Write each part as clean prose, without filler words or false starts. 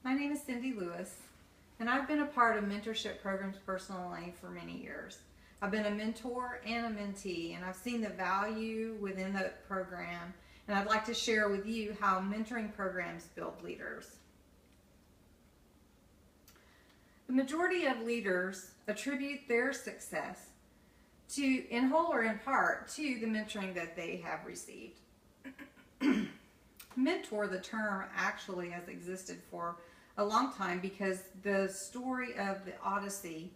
My name is Cindy Lewis, and I've been a part of Mentorship Programs personally for many years. I've been a mentor and a mentee, and I've seen the value within the program, and I'd like to share with you how mentoring programs build leaders. The majority of leaders attribute their success in whole or in part, to the mentoring that they have received. Mentor, the term, actually has existed for a long time because the story of the Odyssey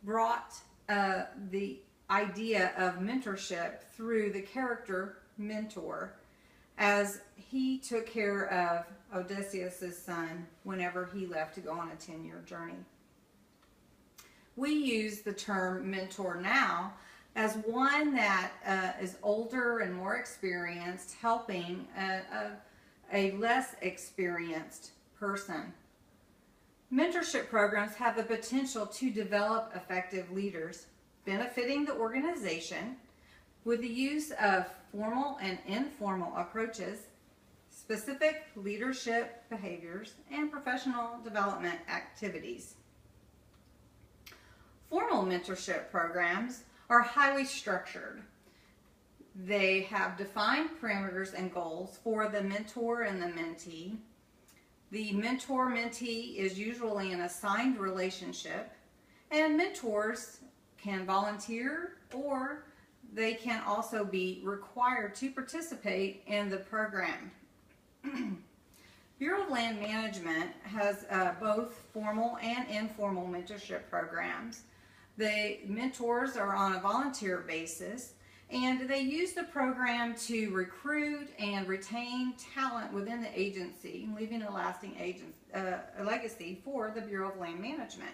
brought the idea of mentorship through the character Mentor, as he took care of Odysseus' son whenever he left to go on a 10-year journey. We use the term mentor now as one that is older and more experienced, helping a less experienced person. Mentorship programs have the potential to develop effective leaders, benefiting the organization with the use of formal and informal approaches, specific leadership behaviors, and professional development activities. Formal mentorship programs are highly structured. They have defined parameters and goals for the mentor and the mentee. The mentor-mentee is usually an assigned relationship, and mentors can volunteer, or they can also be required to participate in the program. Bureau of Land Management has both formal and informal mentorship programs. The mentors are on a volunteer basis, and they use the program to recruit and retain talent within the agency, leaving a lasting legacy for the Bureau of Land Management.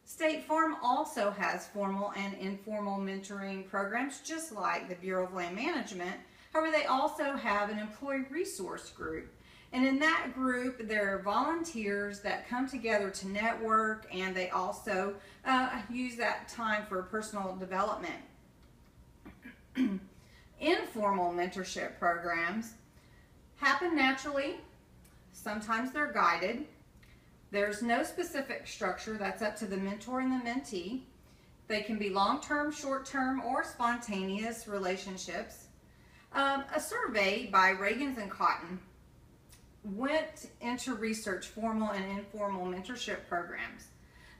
State Farm also has formal and informal mentoring programs, just like the Bureau of Land Management. However, they also have an employee resource group. And in that group, there are volunteers that come together to network, and they also use that time for personal development. Informal mentorship programs happen naturally. Sometimes they're guided. There's no specific structure. That's up to the mentor and the mentee. They can be long-term, short-term, or spontaneous relationships. A survey by Reagans and Cotton went into research formal and informal mentorship programs.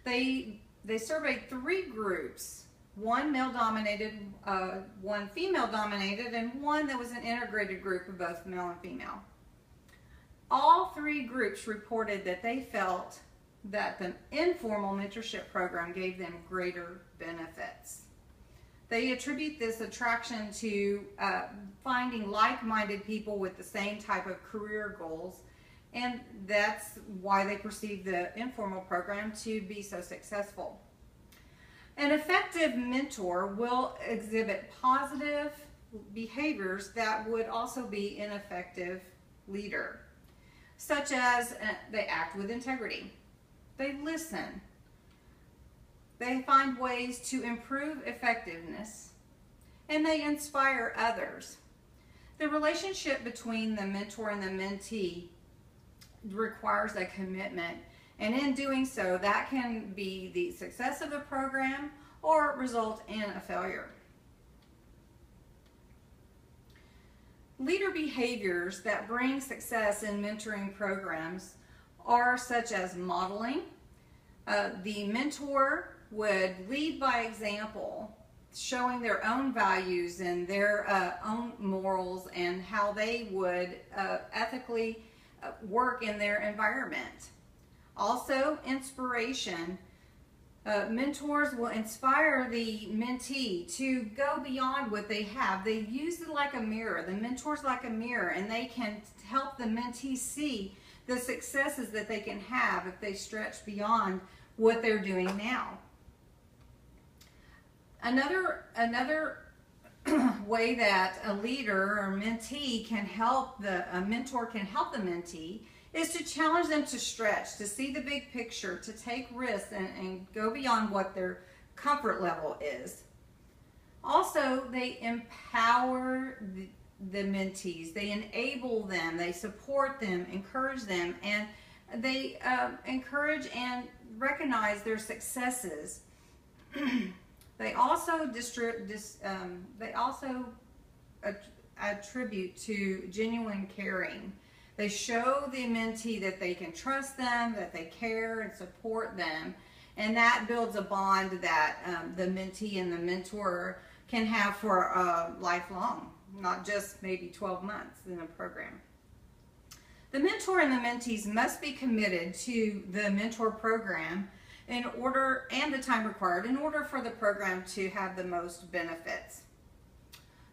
They surveyed 3 groups, one male-dominated, one female-dominated, and one that was an integrated group of both male and female. All 3 groups reported that they felt that the informal mentorship program gave them greater benefits. They attribute this attraction to finding like-minded people with the same type of career goals, and that's why they perceive the informal program to be so successful. An effective mentor will exhibit positive behaviors that would also be an effective leader, such as they act with integrity, they listen, they find ways to improve effectiveness, and they inspire others. The relationship between the mentor and the mentee requires a commitment, and in doing so, that can be the success of the program or result in a failure. Leader behaviors that bring success in mentoring programs are such as modeling. The mentor would lead by example, showing their own values and their own morals and how they would ethically work in their environment. Also, inspiration. Mentors will inspire the mentee to go beyond what they have. They use it like a mirror. The mentor's like a mirror, and they can help the mentee see the successes that they can have if they stretch beyond what they're doing now. Another way that a leader or mentee can help a mentor can help the mentee is to challenge them to stretch, to see the big picture, to take risks and go beyond what their comfort level is. Also, they empower the mentees. They enable them, they support them, encourage them, and They encourage and recognize their successes. They also attribute to genuine caring. They show the mentee that they can trust them, that they care and support them, and that builds a bond that the mentee and the mentor can have for lifelong, not just maybe 12 months in a program. The mentor and the mentees must be committed to the mentor program and the time required in order for the program to have the most benefits.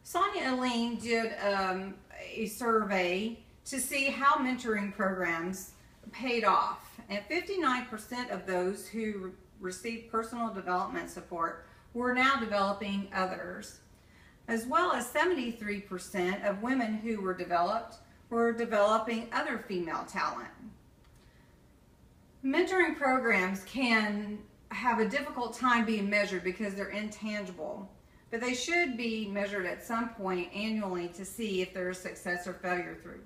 Sonia Aline did a survey to see how mentoring programs paid off, and 59% of those who received personal development support were now developing others, as well as 73% of women who were developing other female talent. Mentoring programs can have a difficult time being measured because they're intangible, but they should be measured at some point annually to see if there's success or failure through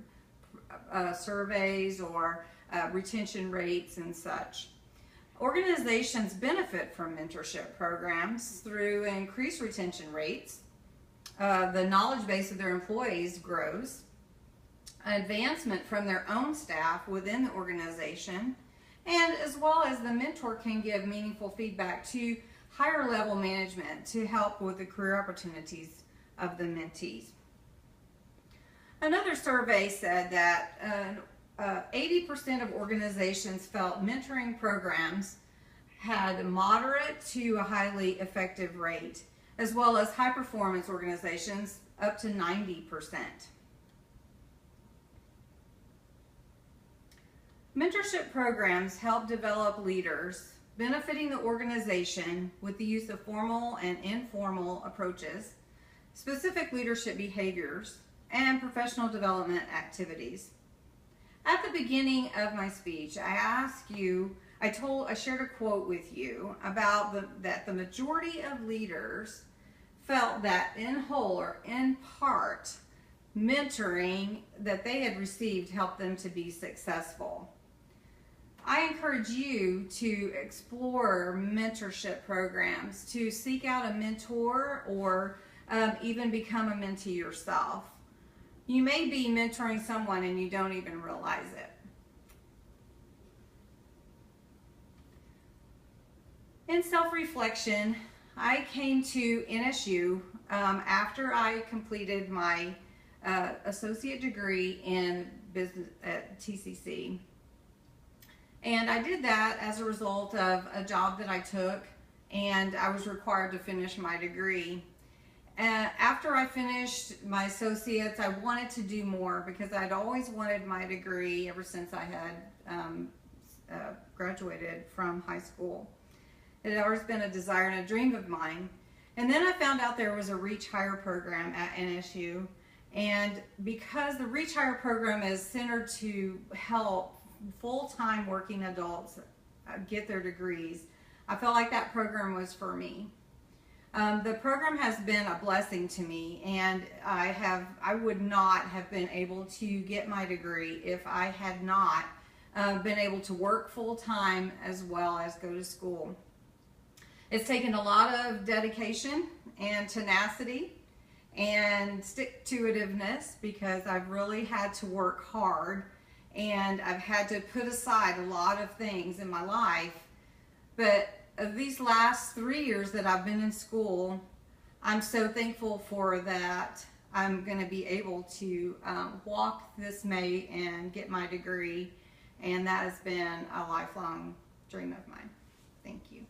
surveys or retention rates and such. Organizations benefit from mentorship programs through increased retention rates. The knowledge base of their employees grows, advancement from their own staff within the organization, and as well as the mentor can give meaningful feedback to higher level management to help with the career opportunities of the mentees. Another survey said that 80% of organizations felt mentoring programs had a moderate to a highly effective rate, as well as high performance organizations up to 90%. Mentorship programs help develop leaders, benefiting the organization with the use of formal and informal approaches, specific leadership behaviors, and professional development activities. At the beginning of my speech, I shared a quote with you about that the majority of leaders felt that in whole or in part, mentoring that they had received helped them to be successful. I encourage you to explore mentorship programs, to seek out a mentor or even become a mentee yourself. You may be mentoring someone and you don't even realize it. In self-reflection, I came to NSU after I completed my associate degree in business at TCC. And I did that as a result of a job that I took, and I was required to finish my degree. After I finished my associates, I wanted to do more because I'd always wanted my degree ever since I had graduated from high school. It had always been a desire and a dream of mine. And then I found out there was a Reach Higher program at NSU. And because the Reach Higher program is centered to help full-time working adults get their degrees, I felt like that program was for me. The program has been a blessing to me, and I would not have been able to get my degree if I had not been able to work full-time as well as go to school. It's taken a lot of dedication and tenacity and stick-to-itiveness because I've really had to work hard, and I've had to put aside a lot of things in my life. But these last 3 years that I've been in school, I'm so thankful for that. I'm going to be able to walk this May and get my degree, and that has been a lifelong dream of mine. Thank you.